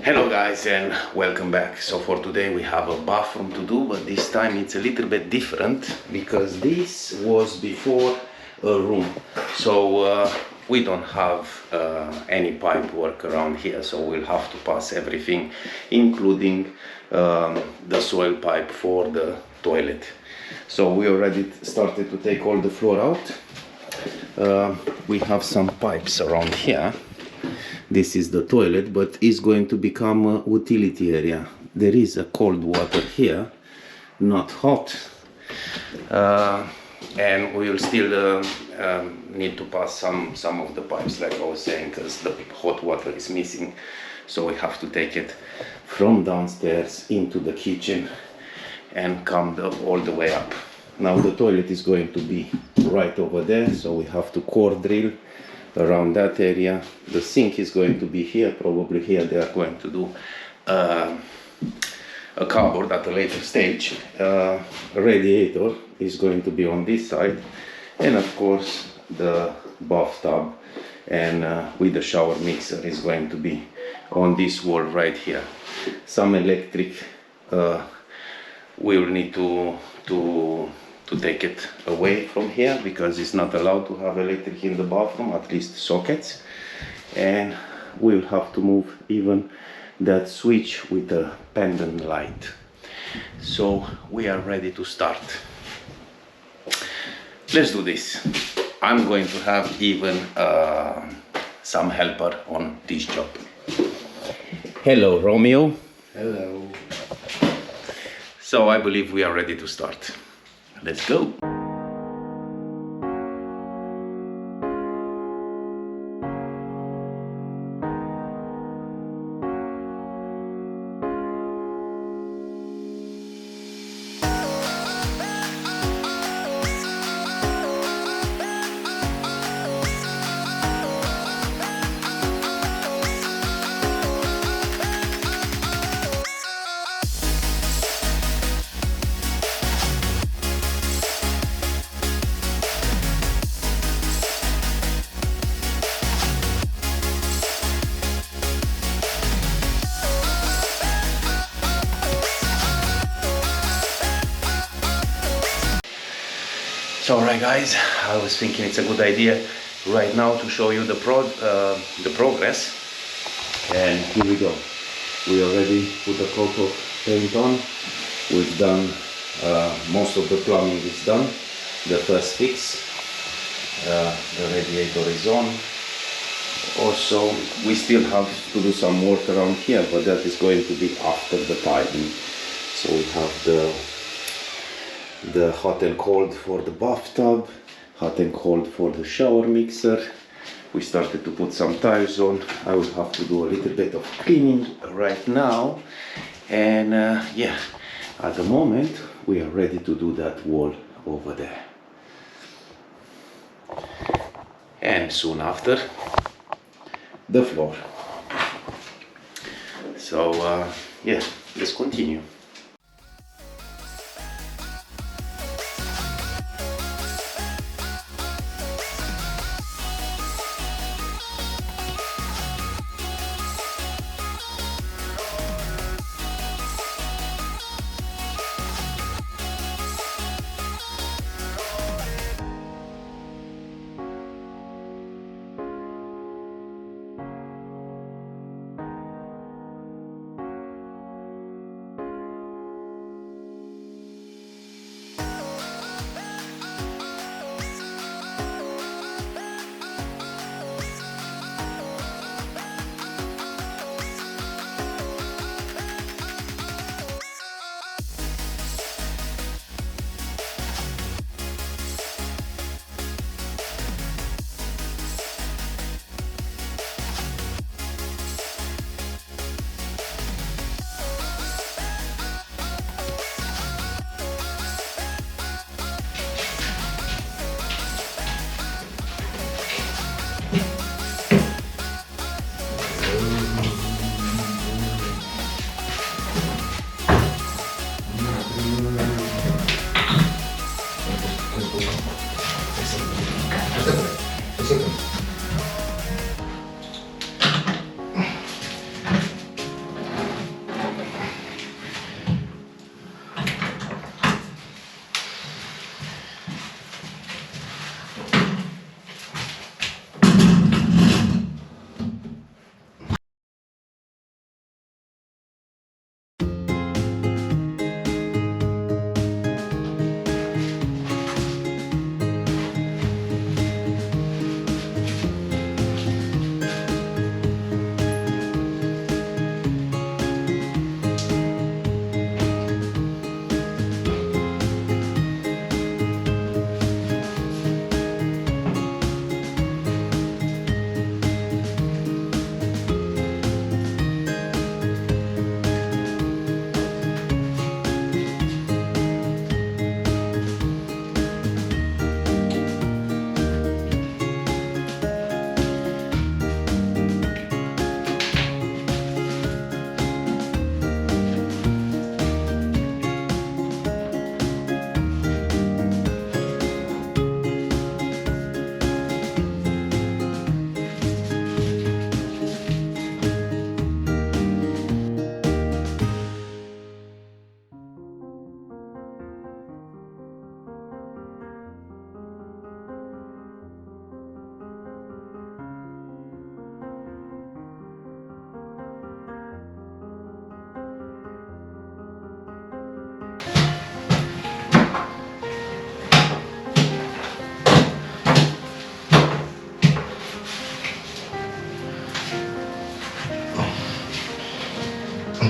Hello guys and welcome back. So for today we have a bathroom to do, but this time it's a little bit different because this was before a room. So we don't have any pipe work around here, so we'll have to pass everything, including the soil pipe for the toilet. So we already started to take all the floor out. We have some pipes around here. This is the toilet, but it's going to become a utility area. There is a cold water here, not hot, and we will still need to pass some of the pipes, like I was saying, because the hot water is missing. So we have to take it from downstairs into the kitchen and come all the way up. Now the toilet is going to be right over there, so we have to core drill around that area. The sink is going to be here, probably here. They are going to do a cupboard at a later stage. A radiator is going to be on this side, and of course the bathtub and with the shower mixer is going to be on this wall right here. Some electric we will need to take it away from here because it's not allowed to have electric in the bathroom, at least sockets, and we'll have to move even that switch with a pendant light. So we are ready to start. Let's do this. I'm going to have even some helper on this job. Hello, Romeo. Hello. So I believe we are ready to start. Let's go. So alright guys, I was thinking it's a good idea right now to show you the progress, and here we go. We already put a coat of paint on. We've done most of the plumbing is done. The first fix, the radiator is on. Also we still have to do some work around here, but that is going to be after the piping. So we have the hot and cold for the bathtub, hot and cold for the shower mixer. We started to put some tiles on. I will have to do a little bit of cleaning right now, and yeah, at the moment we are ready to do that wall over there, and soon after the floor. So yeah, let's continue.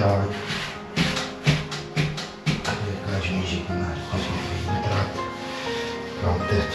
Da. Каждый язык у нас посмотрит метрат. Контент.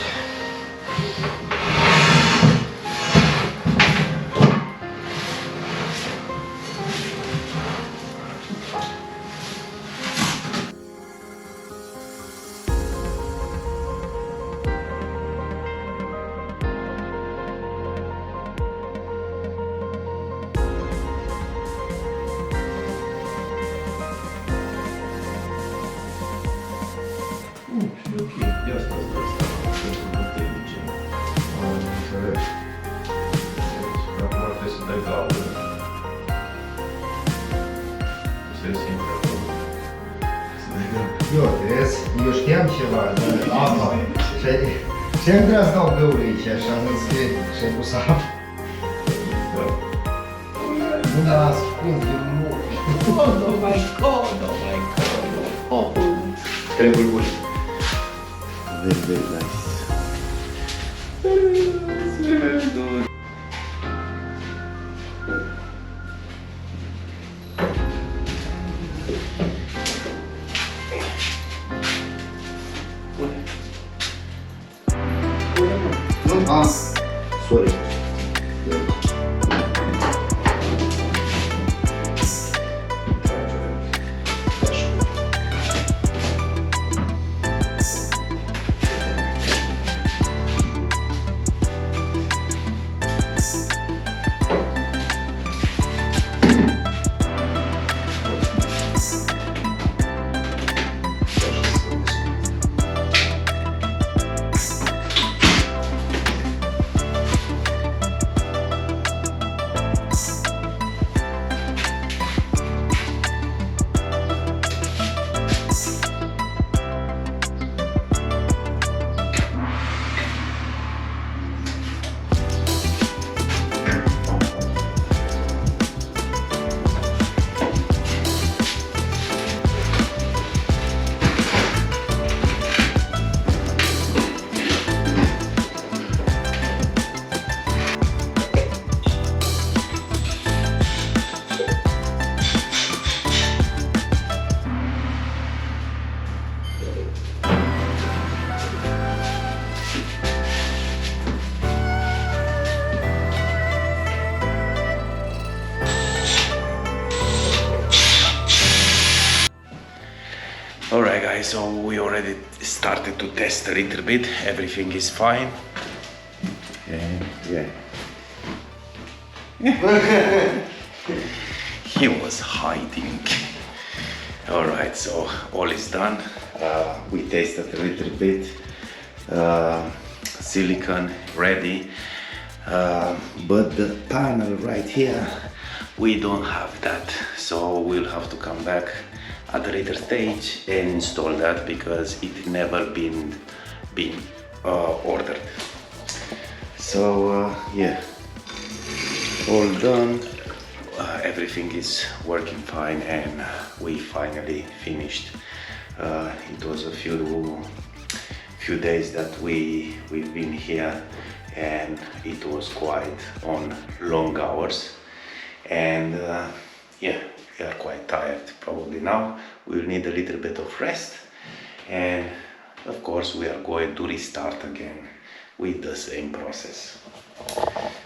Eu vezi, eu știam ceva, dar apa. Și am tras dau găurii și așa, am zis că și-ai pus apă. Nu m-a ascuns din muc. Oh my god, oh my god. Oh, trebuie bun. Very, very nice. Very good. Sorry. Alright guys, so we already started to test a little bit, everything is fine. And yeah. He was hiding. Alright, so all is done. We tasted a little bit. Silicone ready. But the panel right here, we don't have that. So we'll have to come back at a later stage and install that because it never been ordered. So yeah, all done. Everything is working fine, and we finally finished. It was a few days that we've been here, and it was quite on long hours, and yeah, we are quite tired probably now. We'll need a little bit of rest, and of course we are going to restart again with the same process.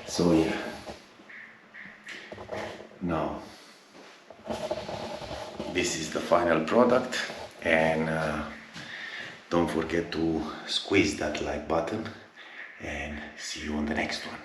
So yeah, now this is the final product, and don't forget to squeeze that like button, and see you on the next one.